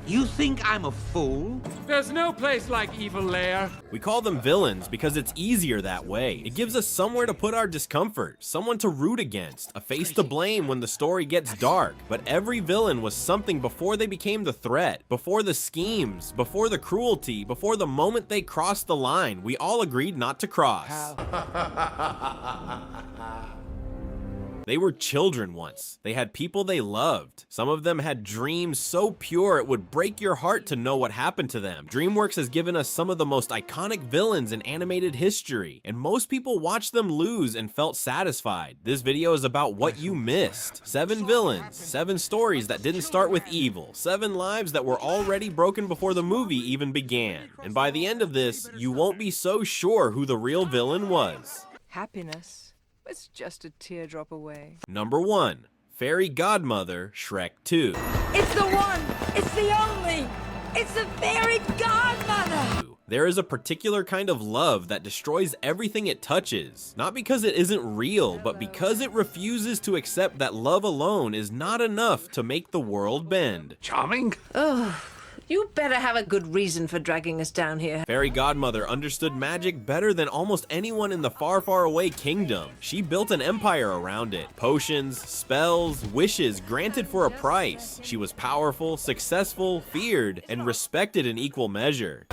You think I'm a fool? There's no place like evil lair. We call them villains because it's easier that way. It gives us somewhere to put our discomfort, someone to root against, a face to blame when the story gets dark. But every villain was something before they became the threat, before the schemes, before the cruelty, before the moment they crossed the line we all agreed not to cross. They were children once. They had people they loved. Some of them had dreams so pure it would break your heart to know what happened to them. DreamWorks has given us some of the most iconic villains in animated history, and most people watched them lose and felt satisfied. This video is about what you missed. 7 villains, 7 stories that didn't start with evil, 7 lives that were already broken before the movie even began. And by the end of this, you won't be so sure who the real villain was. Happiness. It's just a teardrop away. Number 1. Fairy Godmother, Shrek 2. It's the one! It's the only! It's the fairy godmother! There is a particular kind of love that destroys everything it touches. Not because it isn't real, but because it refuses to accept that love alone is not enough to make the world bend. Charming? Ugh. You better have a good reason for dragging us down here. Fairy Godmother understood magic better than almost anyone in the far, far away kingdom. She built an empire around it. Potions, spells, wishes granted for a price. She was powerful, successful, feared, and respected in equal measure.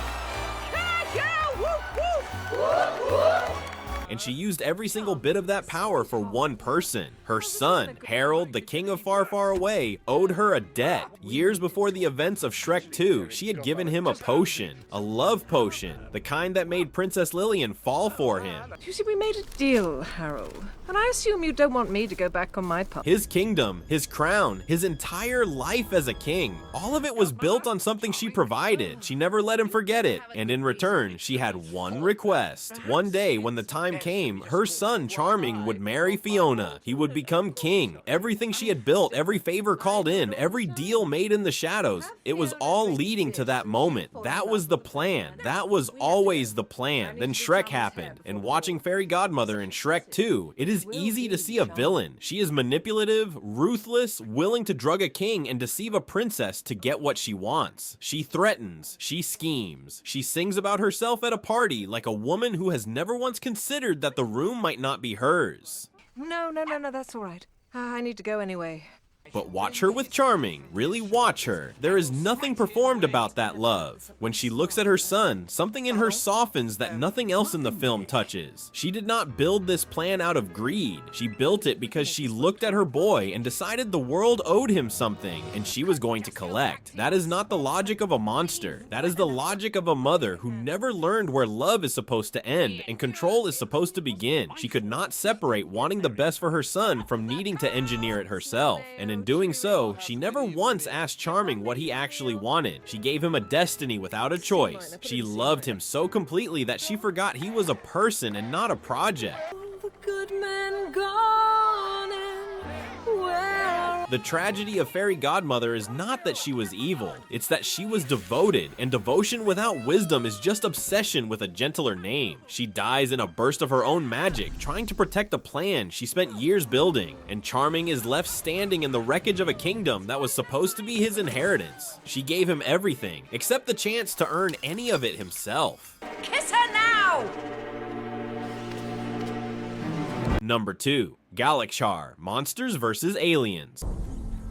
And she used every single bit of that power for one person. Her son, Harold, the king of Far, Far Away, owed her a debt. Years before the events of Shrek 2, she had given him a potion, a love potion, the kind that made Princess Lillian fall for him. You see, we made a deal, Harold. And I assume you don't want me to go back on my part. His kingdom, his crown, his entire life as a king, all of it was built on something she provided. She never let him forget it. And in return, she had one request. One day, when the time came, her son Charming would marry Fiona. He would become king. Everything she had built, every favor called in, every deal made in the shadows, it was all leading to that moment. That was the plan. That was always the plan. Then Shrek happened. And watching Fairy Godmother in Shrek 2, it is easy to see a villain. She is manipulative, ruthless, willing to drug a king and deceive a princess to get what she wants. She threatens. She schemes. She sings about herself at a party like a woman who has never once considered that the room might not be hers. No, that's all right. I need to go anyway. But watch her with Charming. Really watch her. There is nothing performed about that love. When she looks at her son, something in her softens that nothing else in the film touches. She did not build this plan out of greed. She built it because she looked at her boy and decided the world owed him something, and she was going to collect. That is not the logic of a monster. That is the logic of a mother who never learned where love is supposed to end and control is supposed to begin. She could not separate wanting the best for her son from needing to engineer it herself. And in doing so, she never once asked Charming what he actually wanted. She gave him a destiny without a choice. She loved him so completely that she forgot he was a person and not a project. The good man gone and where? The tragedy of Fairy Godmother is not that she was evil, it's that she was devoted, and devotion without wisdom is just obsession with a gentler name. She dies in a burst of her own magic, trying to protect a plan she spent years building, and Charming is left standing in the wreckage of a kingdom that was supposed to be his inheritance. She gave him everything, except the chance to earn any of it himself. Kiss her now! Number 2. Gallaxhar, Monsters vs. Aliens.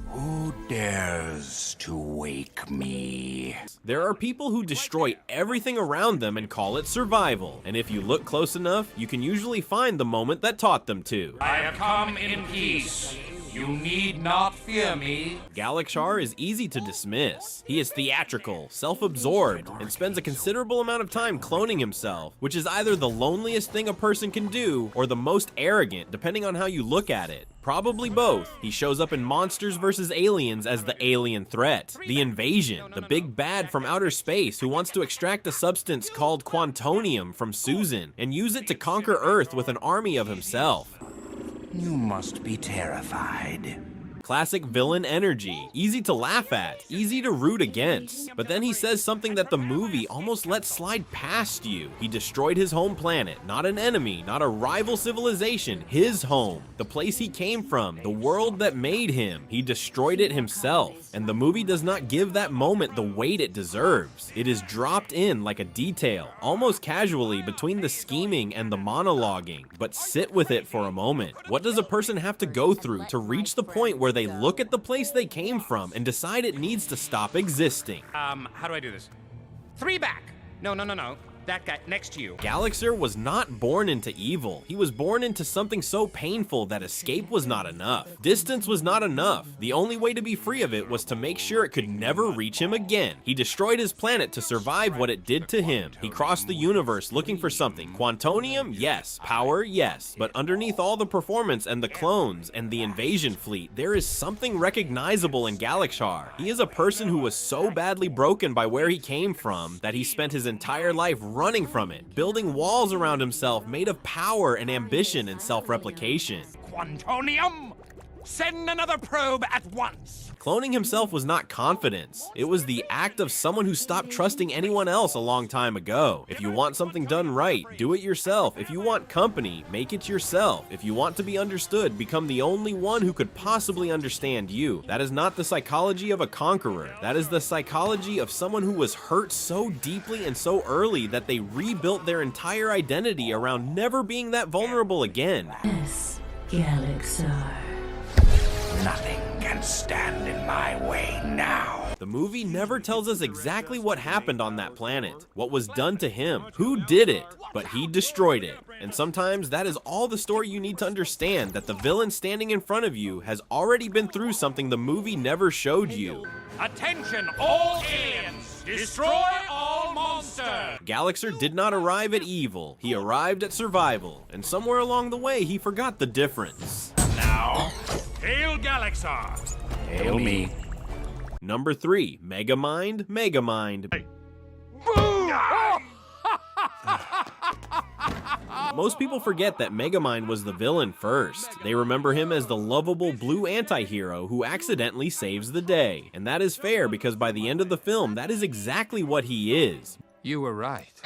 Who dares to wake me? There are people who destroy everything around them and call it survival, and if you look close enough, you can usually find the moment that taught them to. I have come in peace. You need not fear me. Gallaxhar is easy to dismiss. He is theatrical, self-absorbed, and spends a considerable amount of time cloning himself, which is either the loneliest thing a person can do or the most arrogant, depending on how you look at it. Probably both. He shows up in Monsters vs. Aliens as the alien threat, the invasion, the big bad from outer space who wants to extract a substance called quantonium from Susan and use it to conquer Earth with an army of himself. You must be terrified. Classic villain energy, easy to laugh at, easy to root against. But then he says something that the movie almost lets slide past you. He destroyed his home planet, not an enemy, not a rival civilization, his home, the place he came from, the world that made him. He destroyed it himself. And the movie does not give that moment the weight it deserves. It is dropped in like a detail, almost casually between the scheming and the monologuing. But sit with it for a moment. What does a person have to go through to reach the point where they look at the place they came from and decide it needs to stop existing? How do I do this? 3 back. No. That guy next to you. Gallaxhar was not born into evil. He was born into something so painful that escape was not enough. Distance was not enough. The only way to be free of it was to make sure it could never reach him again. He destroyed his planet to survive what it did to him. He crossed the universe looking for something. Quantonium? Yes. Power? Yes. But underneath all the performance and the clones and the invasion fleet, there is something recognizable in Gallaxhar. He is a person who was so badly broken by where he came from that he spent his entire life running from it, building walls around himself made of power and ambition and self-replication. Quantonium! Send another probe at once! Cloning himself was not confidence. It was the act of someone who stopped trusting anyone else a long time ago. If you want something done right, do it yourself. If you want company, make it yourself. If you want to be understood, become the only one who could possibly understand you. That is not the psychology of a conqueror. That is the psychology of someone who was hurt so deeply and so early that they rebuilt their entire identity around never being that vulnerable again. Yes, Gallaxhar. Nothing can stand in my way now. The movie never tells us exactly what happened on that planet, what was done to him, who did it, but he destroyed it. And sometimes that is all the story you need to understand, that the villain standing in front of you has already been through something the movie never showed you. Attention, all aliens! Destroy all monsters! Gallaxhar did not arrive at evil, he arrived at survival, and somewhere along the way he forgot the difference. Now, hail Gallaxhar! Hail me. Number 3, Megamind, Megamind. Most people forget that Megamind was the villain first. They remember him as the lovable blue anti-hero who accidentally saves the day. And that is fair because by the end of the film, that is exactly what he is. You were right.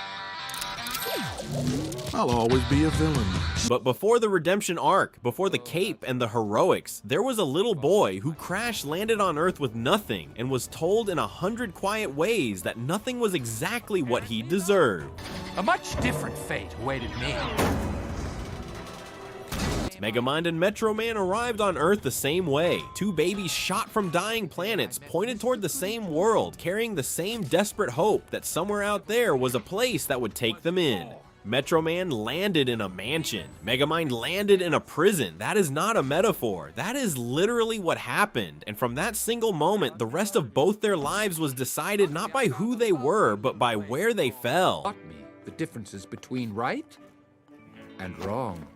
I'll always be a villain. But before the redemption arc, before the cape and the heroics, there was a little boy who crash-landed on Earth with nothing and was told in 100 quiet ways that nothing was exactly what he deserved. A much different fate awaited me. Megamind and Metro Man arrived on Earth the same way. 2 babies shot from dying planets, pointed toward the same world, carrying the same desperate hope that somewhere out there was a place that would take them in. Metro Man landed in a mansion. Megamind landed in a prison. That is not a metaphor. That is literally what happened. And from that single moment, the rest of both their lives was decided not by who they were, but by where they fell. Taught me the differences between right and wrong.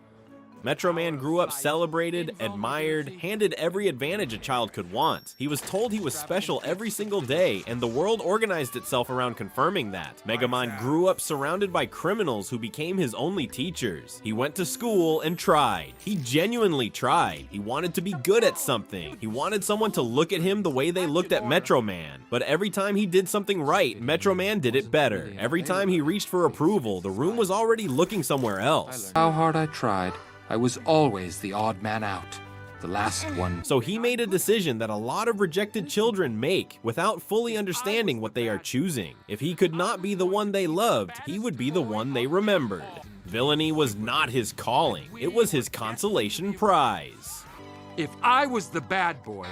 Metro Man grew up celebrated, admired, handed every advantage a child could want. He was told he was special every single day, and the world organized itself around confirming that. Megamind grew up surrounded by criminals who became his only teachers. He went to school and tried. He genuinely tried. He wanted to be good at something. He wanted someone to look at him the way they looked at Metro Man. But every time he did something right, Metro Man did it better. Every time he reached for approval, the room was already looking somewhere else. How hard I tried. I was always the odd man out, the last one. So he made a decision that a lot of rejected children make without fully understanding what they are choosing. If he could not be the one they loved, he would be the one they remembered. Villainy was not his calling, it was his consolation prize. If I was the bad boy,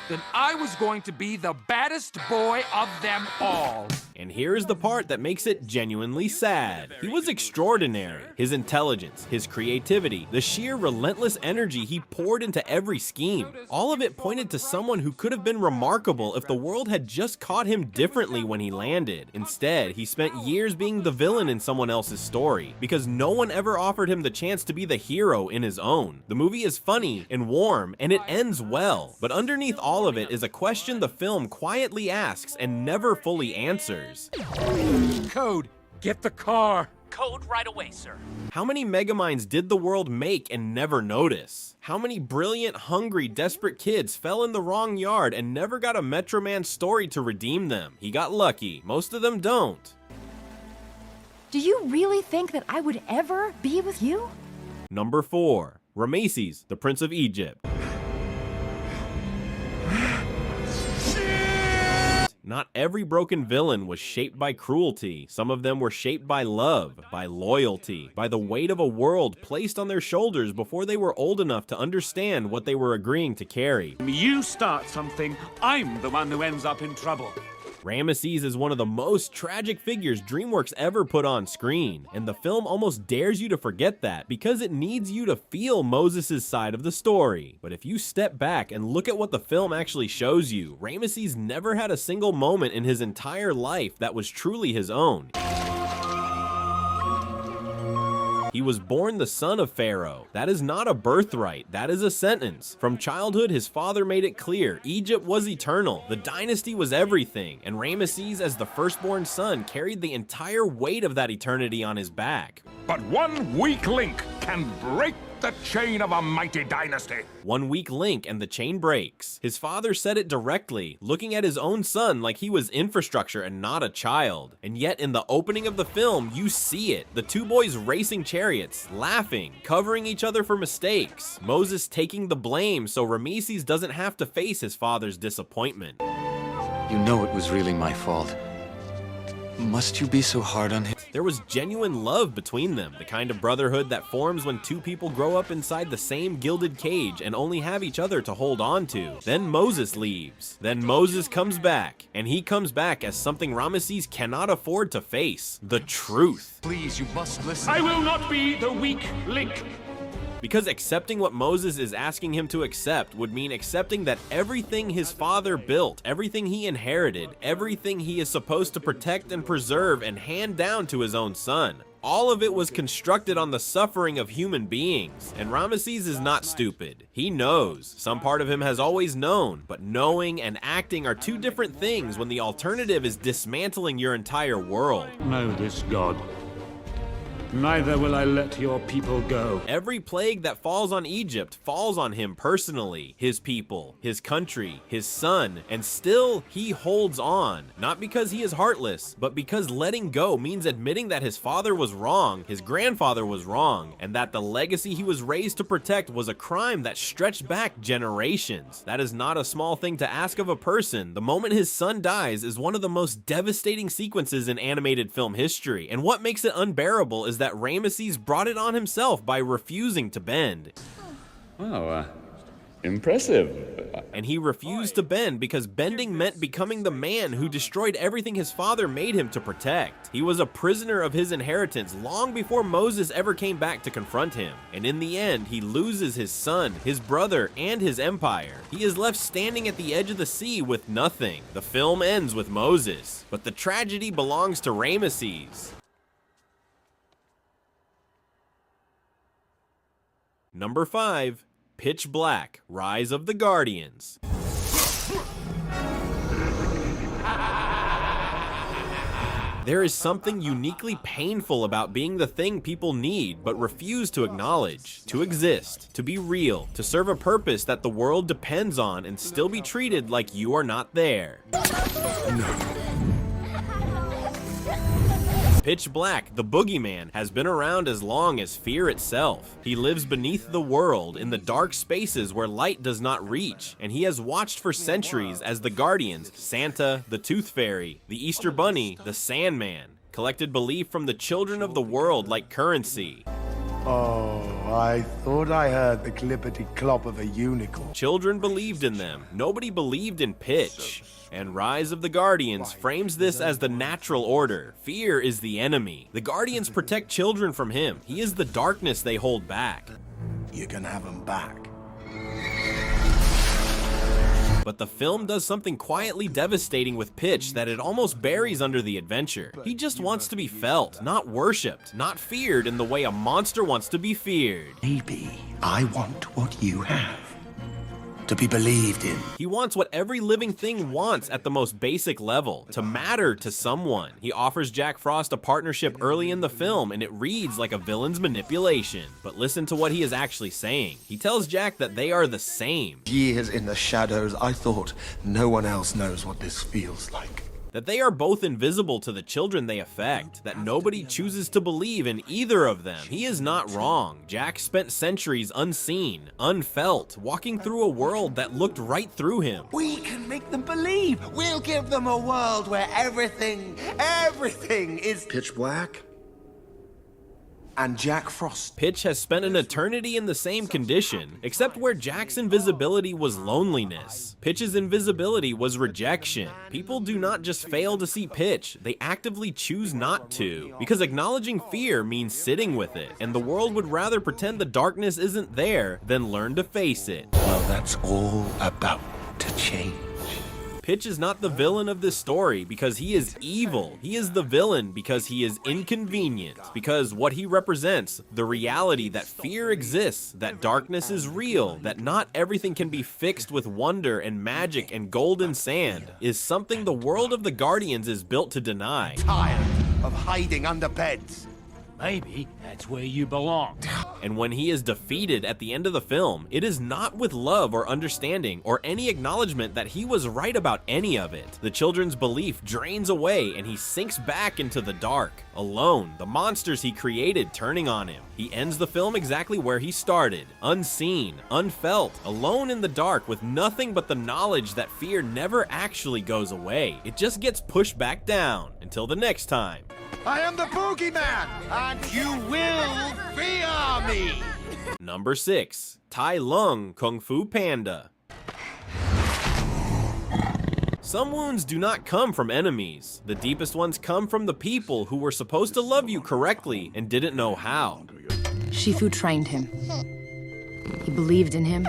then I was going to be the baddest boy of them all. And here's the part that makes it genuinely sad. He was extraordinary. His intelligence, his creativity, the sheer relentless energy he poured into every scheme. All of it pointed to someone who could have been remarkable if the world had just caught him differently when he landed. Instead, he spent years being the villain in someone else's story, because no one ever offered him the chance to be the hero in his own. The movie is funny and warm, and it ends well. But underneath all of it is a question the film quietly asks and never fully answers. Code, get the car. code right away, sir. How many Megaminds did the world make and never notice? How many brilliant, hungry, desperate kids fell in the wrong yard and never got a Metro Man story to redeem them? He got lucky. Most of them don't. Do you really think that I would ever be with you? Number 4. Rameses, the Prince of Egypt. Not every broken villain was shaped by cruelty. Some of them were shaped by love, by loyalty, by the weight of a world placed on their shoulders before they were old enough to understand what they were agreeing to carry. You start something, I'm the one who ends up in trouble. Rameses is one of the most tragic figures DreamWorks ever put on screen, and the film almost dares you to forget that because it needs you to feel Moses' side of the story. But if you step back and look at what the film actually shows you, Rameses never had a single moment in his entire life that was truly his own. He was born the son of Pharaoh. That is not a birthright, that is a sentence. From childhood, his father made it clear, Egypt was eternal, the dynasty was everything, and Rameses as the firstborn son carried the entire weight of that eternity on his back. But one weak link can break the chain of a mighty dynasty. One weak link and the chain breaks. His father said it directly, looking at his own son like he was infrastructure and not a child. And yet in the opening of the film, you see it. The two boys racing chariots, laughing, covering each other for mistakes. Moses taking the blame so Rameses doesn't have to face his father's disappointment. You know it was really my fault. Must you be so hard on him? There was genuine love between them, the kind of brotherhood that forms when two people grow up inside the same gilded cage and only have each other to hold on to. Then Moses leaves. Then Moses comes back, and he comes back as something Rameses cannot afford to face: the truth. Please, you must listen. I will not be the weak link. Because accepting what Moses is asking him to accept would mean accepting that everything his father built, everything he inherited, everything he is supposed to protect and preserve and hand down to his own son, all of it was constructed on the suffering of human beings. And Rameses is not stupid. He knows. Some part of him has always known, but knowing and acting are two different things when the alternative is dismantling your entire world. Know this, God. Neither will I let your people go. Every plague that falls on Egypt falls on him personally, his people, his country, his son, and still he holds on. Not because he is heartless, but because letting go means admitting that his father was wrong, his grandfather was wrong, and that the legacy he was raised to protect was a crime that stretched back generations. That is not a small thing to ask of a person. The moment his son dies is one of the most devastating sequences in animated film history, and what makes it unbearable is that Rameses brought it on himself by refusing to bend. Wow, impressive. And he refused to bend because bending meant becoming the man who destroyed everything his father made him to protect. He was a prisoner of his inheritance long before Moses ever came back to confront him. And in the end, he loses his son, his brother, and his empire. He is left standing at the edge of the sea with nothing. The film ends with Moses, but the tragedy belongs to Rameses. Number 5, Pitch Black, Rise of the Guardians. There is something uniquely painful about being the thing people need but refuse to acknowledge, to exist, to be real, to serve a purpose that the world depends on and still be treated like you are not there. No. Pitch Black, the boogeyman, has been around as long as fear itself. He lives beneath the world, in the dark spaces where light does not reach, and he has watched for centuries as the Guardians, Santa, the Tooth Fairy, the Easter Bunny, the Sandman, collected belief from the children of the world like currency. Oh, I thought I heard the clippity-clop of a unicorn. Children believed in them. Nobody believed in Pitch. And Rise of the Guardians frames this as the natural order. Fear is the enemy. The Guardians protect children from him. He is the darkness they hold back. You can have him back. But the film does something quietly devastating with Pitch that it almost buries under the adventure. He just wants to be felt, not worshipped, not feared in the way a monster wants to be feared. Maybe I want what you have. to be believed in. He wants what every living thing wants at the most basic level, to matter to someone. He offers Jack Frost a partnership early in the film, and it reads like a villain's manipulation. But listen to what he is actually saying. He tells Jack that they are the same. Years in the shadows, I thought no one else knows what this feels like. That they are both invisible to the children they affect, that nobody chooses to believe in either of them. He is not wrong. Jack spent centuries unseen, unfelt, walking through a world that looked right through him. We can make them believe. We'll give them a world where everything is Pitch black? And Jack Frost. Pitch has spent an eternity in the same condition, except where Jack's invisibility was loneliness. Pitch's invisibility was rejection. People do not just fail to see Pitch, they actively choose not to. Because acknowledging fear means sitting with it, and the world would rather pretend the darkness isn't there than learn to face it. Well, that's all about to change. Pitch is not the villain of this story because he is evil. He is the villain because he is inconvenient. Because what he represents, the reality that fear exists, that darkness is real, that not everything can be fixed with wonder and magic and golden sand, is something the world of the Guardians is built to deny. tired of hiding under beds. Maybe that's where you belong. And when he is defeated at the end of the film, it is not with love or understanding or any acknowledgement that he was right about any of it. The children's belief drains away and he sinks back into the dark, alone, the monsters he created turning on him. He ends the film exactly where he started, unseen, unfelt, alone in the dark with nothing but the knowledge that fear never actually goes away. It just gets pushed back down. Until the next time. I am the boogeyman, and you will fear me. Number 6. Tai Lung Kung Fu Panda. Some wounds do not come from enemies. The deepest ones come from the people who were supposed to love you correctly and didn't know how. Shifu trained him. He believed in him.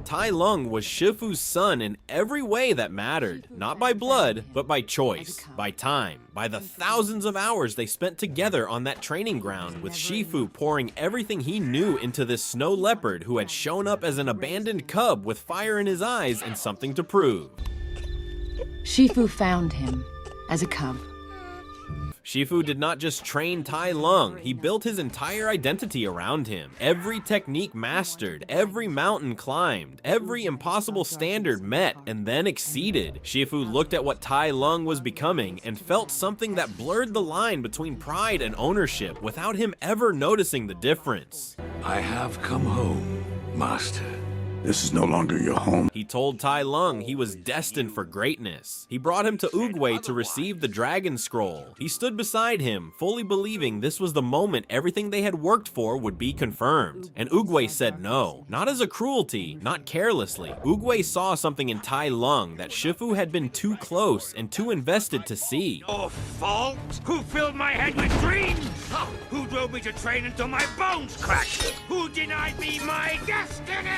Tai Lung was Shifu's son in every way that mattered. Not by blood, but by choice, by time, by the thousands of hours they spent together on that training ground, with Shifu pouring everything he knew into this snow leopard who had shown up as an abandoned cub with fire in his eyes and something to prove. Shifu found him as a cub. Shifu did not just train Tai Lung, he built his entire identity around him. Every technique mastered, every mountain climbed, every impossible standard met and then exceeded. Shifu looked at what Tai Lung was becoming and felt something that blurred the line between pride and ownership without him ever noticing the difference. I have come home, Master. This is no longer your home. He told Tai Lung he was destined for greatness. He brought him to Oogway to receive the Dragon Scroll. He stood beside him, fully believing this was the moment everything they had worked for would be confirmed. And Oogway said no, not as a cruelty, not carelessly. Oogway saw something in Tai Lung that Shifu had been too close and too invested to see. Your fault? Who filled my head with dreams? Who drove me to train until my bones cracked? Who denied me my destiny?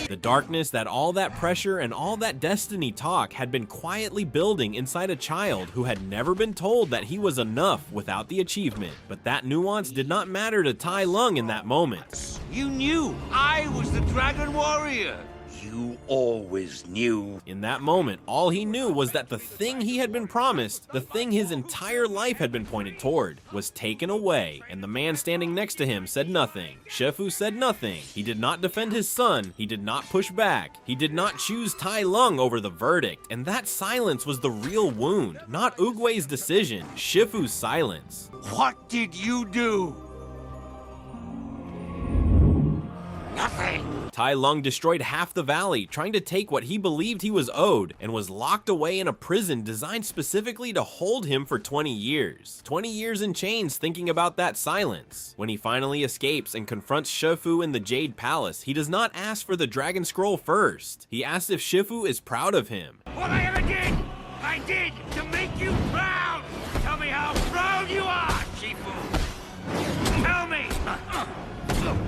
The darkness that all that pressure and all that destiny talk had been quietly building inside a child who had never been told that he was enough without the achievement. But that nuance did not matter to Tai Lung in that moment. You knew I was the Dragon Warrior. You always knew. In that moment, all he knew was that the thing he had been promised, the thing his entire life had been pointed toward, was taken away, and the man standing next to him said nothing. Shifu said nothing. He did not defend his son. He did not push back. He did not choose Tai Lung over the verdict, and that silence was the real wound, not Oogway's decision, Shifu's silence. What did you do? Nothing. Tai Lung destroyed half the valley, trying to take what he believed he was owed, and was locked away in a prison designed specifically to hold him for 20 years. 20 years in chains thinking about that silence. When he finally escapes and confronts Shifu in the Jade Palace, he does not ask for the Dragon Scroll first. He asks if Shifu is proud of him. What I ever did, I did to make you proud. Tell me how proud you are, Shifu. Tell me.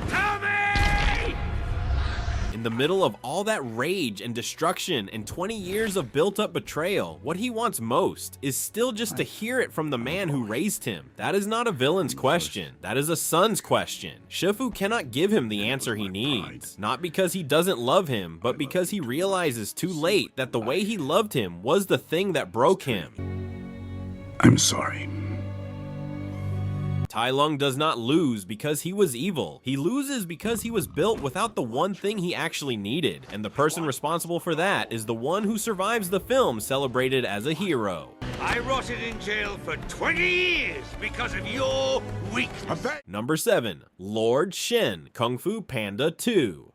Tell me! In In the middle of all that rage and destruction and 20 years of built-up betrayal, what he wants most is still just to hear it from the man who raised him. That is not a villain's question. That is a son's question. Shifu cannot give him the answer he needs. Not because he doesn't love him, but because he realizes too late that the way he loved him was the thing that broke him. I'm sorry. Tai Lung does not lose because he was evil. He loses because he was built without the one thing he actually needed, and the person responsible for that is the one who survives the film celebrated as a hero. I rotted in jail for 20 years because of your weakness. Number 7. Lord Shen, Kung Fu Panda 2.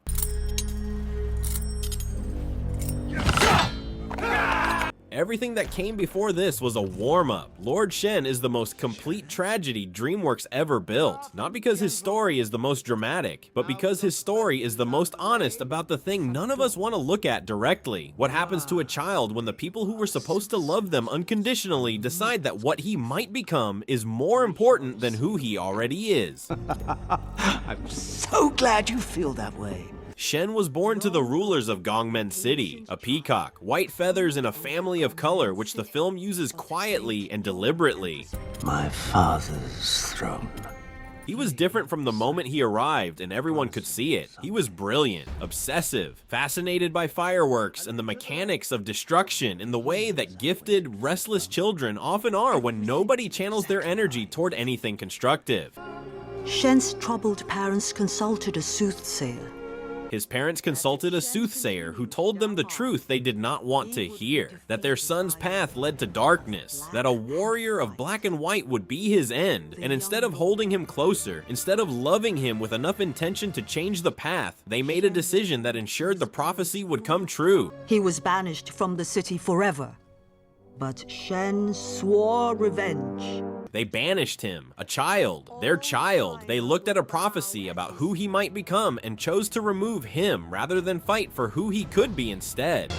Everything that came before this was a warm-up. Lord Shen is the most complete tragedy DreamWorks ever built. Not because his story is the most dramatic, but because his story is the most honest about the thing none of us want to look at directly. What happens to a child when the people who were supposed to love them unconditionally decide that what he might become is more important than who he already is. I'm so glad you feel that way. Shen was born to the rulers of Gongmen City, a peacock, white feathers, and a family of color which the film uses quietly and deliberately. My father's throne. He was different from the moment he arrived, and everyone could see it. He was brilliant, obsessive, fascinated by fireworks and the mechanics of destruction in the way that gifted, restless children often are when nobody channels their energy toward anything constructive. Shen's troubled parents consulted a soothsayer. His parents consulted a soothsayer who told them the truth they did not want to hear, that their son's path led to darkness, that a warrior of black and white would be his end, and instead of holding him closer, instead of loving him with enough intention to change the path, they made a decision that ensured the prophecy would come true. He was banished from the city forever, but Shen swore revenge. They banished him, a child, their child. They looked at a prophecy about who he might become and chose to remove him rather than fight for who he could be instead.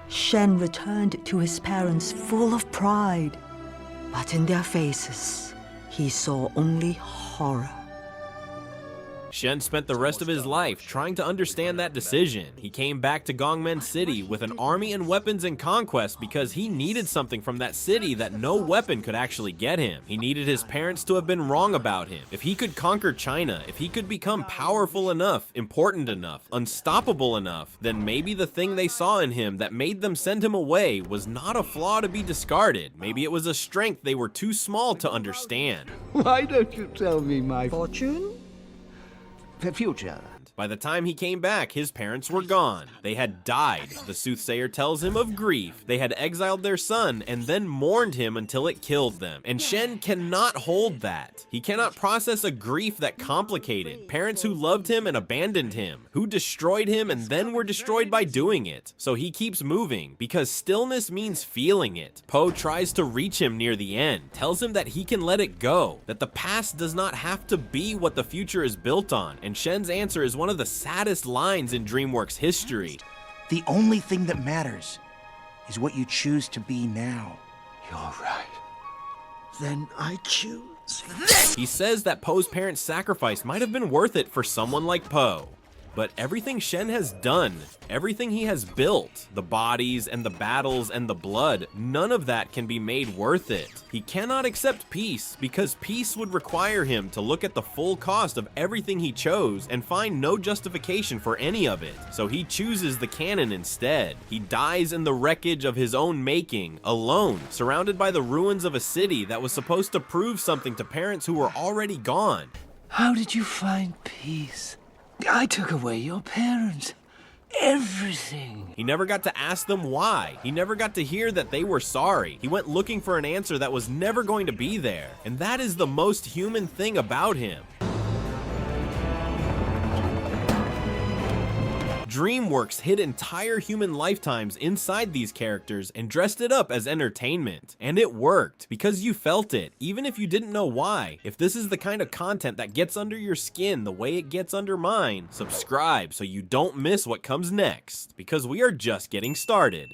Shen returned to his parents full of pride, but in their faces, he saw only horror. Shen spent the rest of his life trying to understand that decision. He came back to Gongmen City with an army and weapons and conquest because he needed something from that city that no weapon could actually get him. He needed his parents to have been wrong about him. If he could conquer China, if he could become powerful enough, important enough, unstoppable enough, then maybe the thing they saw in him that made them send him away was not a flaw to be discarded. Maybe it was a strength they were too small to understand. Why don't you tell me my Fortune? future? By the time he came back, his parents were gone. They had died. The soothsayer tells him of grief. They had exiled their son and then mourned him until it killed them. And Shen cannot hold that. He cannot process a grief that complicated. Parents who loved him and abandoned him, who destroyed him and then were destroyed by doing it. So he keeps moving because stillness means feeling it. Po tries to reach him near the end, tells him that he can let it go, that the past does not have to be what the future is built on. And Shen's answer is one of the saddest lines in DreamWorks history. The only thing that matters is what you choose to be now. You're right. Then I choose this! He says that Po's parents' sacrifice might have been worth it for someone like Po. But everything Shen has done, everything he has built, the bodies and the battles and the blood, none of that can be made worth it. He cannot accept peace because peace would require him to look at the full cost of everything he chose and find no justification for any of it. So he chooses the canon instead. He dies in the wreckage of his own making, alone, surrounded by the ruins of a city that was supposed to prove something to parents who were already gone. How did you find peace? I took away your parents. Everything. He never got to ask them why. He never got to hear that they were sorry. He went looking for an answer that was never going to be there. And that is the most human thing about him. DreamWorks hid entire human lifetimes inside these characters and dressed it up as entertainment. And it worked, because you felt it, even if you didn't know why. If this is the kind of content that gets under your skin the way it gets under mine, subscribe so you don't miss what comes next, because we are just getting started.